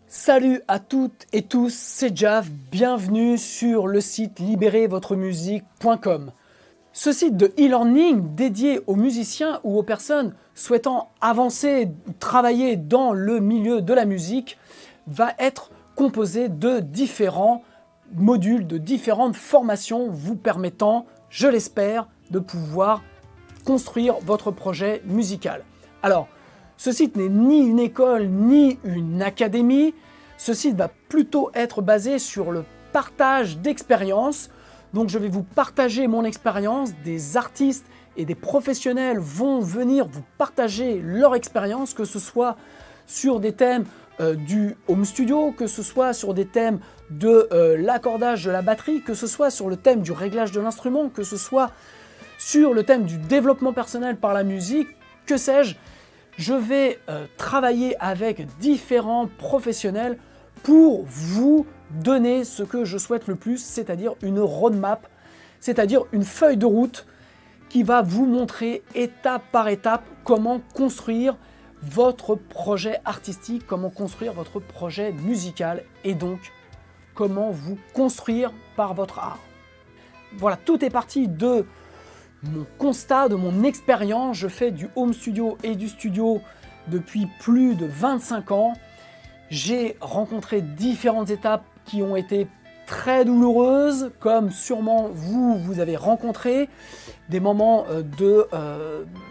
Salut à toutes et tous, c'est Jav, bienvenue sur le site libérezvotremusique.com. Ce site de e-learning dédié aux musiciens ou aux personnes souhaitant avancer ou travailler dans le milieu de la musique va être composé de différents modules, de différentes formations vous permettant, je l'espère, de pouvoir construire votre projet musical. Alors, ce site n'est ni une école ni une académie. Ce site va plutôt être basé sur le partage d'expériences. Donc je vais vous partager mon expérience, des artistes et des professionnels vont venir vous partager leur expérience, que ce soit sur des thèmes du home studio, que ce soit sur des thèmes de l'accordage de la batterie, que ce soit sur le thème du réglage de l'instrument, que ce soit sur le thème du développement personnel par la musique, que sais-je. Je vais travailler avec différents professionnels pour vous donner ce que je souhaite le plus, c'est-à-dire une roadmap, c'est-à-dire une feuille de route qui va vous montrer étape par étape comment construire votre projet artistique, comment construire votre projet musical et donc comment vous construire par votre art. Voilà, tout est parti de mon constat, de mon expérience. Je fais du home studio et du studio depuis plus de 25 ans. J'ai rencontré différentes étapes qui ont été très douloureuses, comme sûrement vous avez rencontré, des moments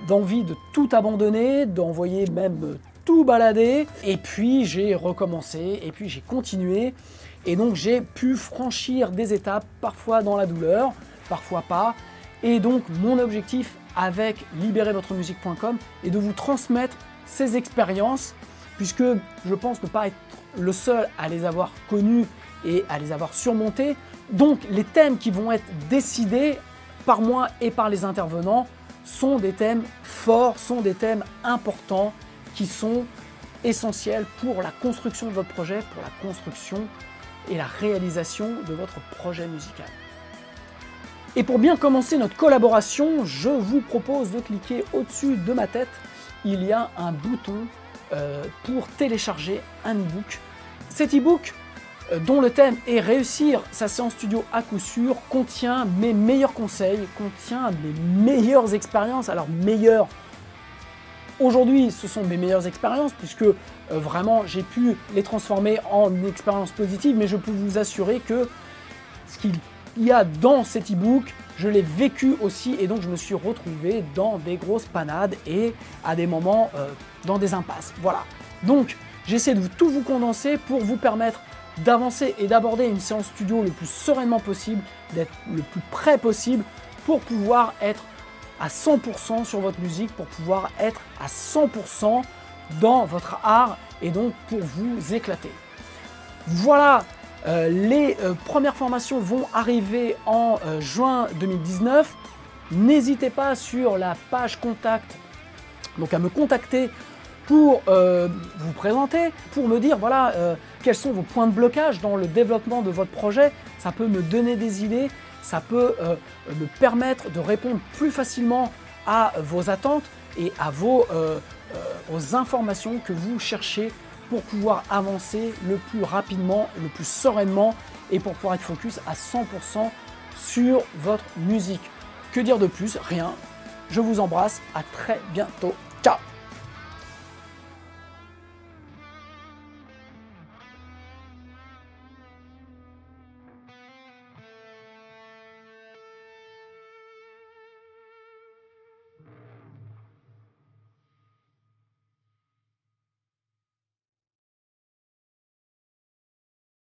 d'envie de tout abandonner, d'envoyer même tout balader. Et puis j'ai recommencé, et puis j'ai continué. Et donc j'ai pu franchir des étapes, parfois dans la douleur, parfois pas. Et donc mon objectif avec libérezvotremusique.com est de vous transmettre ces expériences, puisque je pense ne pas être le seul à les avoir connues et à les avoir surmontées. Donc les thèmes qui vont être décidés par moi et par les intervenants sont des thèmes forts, sont des thèmes importants qui sont essentiels pour la construction de votre projet, pour la construction et la réalisation de votre projet musical. Et pour bien commencer notre collaboration, je vous propose de cliquer au-dessus de ma tête. Il y a un bouton pour télécharger un e-book. Cet e-book, dont le thème est réussir sa séance studio à coup sûr, contient mes meilleurs conseils, contient mes meilleures expériences. Alors meilleures, aujourd'hui ce sont mes meilleures expériences puisque vraiment j'ai pu les transformer en expériences positives, mais je peux vous assurer que ce qu'il y a dans cet e-book, je l'ai vécu aussi et donc je me suis retrouvé dans des grosses panades et à des moments dans des impasses. Voilà. Donc j'essaie de tout vous condenser pour vous permettre d'avancer et d'aborder une séance studio le plus sereinement possible, d'être le plus près possible pour pouvoir être à 100% sur votre musique, pour pouvoir être à 100% dans votre art et donc pour vous éclater. Voilà. Les premières formations vont arriver en juin 2019. N'hésitez pas sur la page contact donc à me contacter pour vous présenter, pour me dire voilà quels sont vos points de blocage dans le développement de votre projet. Ça peut me donner des idées, ça peut me permettre de répondre plus facilement à vos attentes et à aux informations que vous cherchez pour pouvoir avancer le plus rapidement, le plus sereinement et pour pouvoir être focus à 100% sur votre musique. Que dire de plus? Rien. Je vous embrasse, à très bientôt.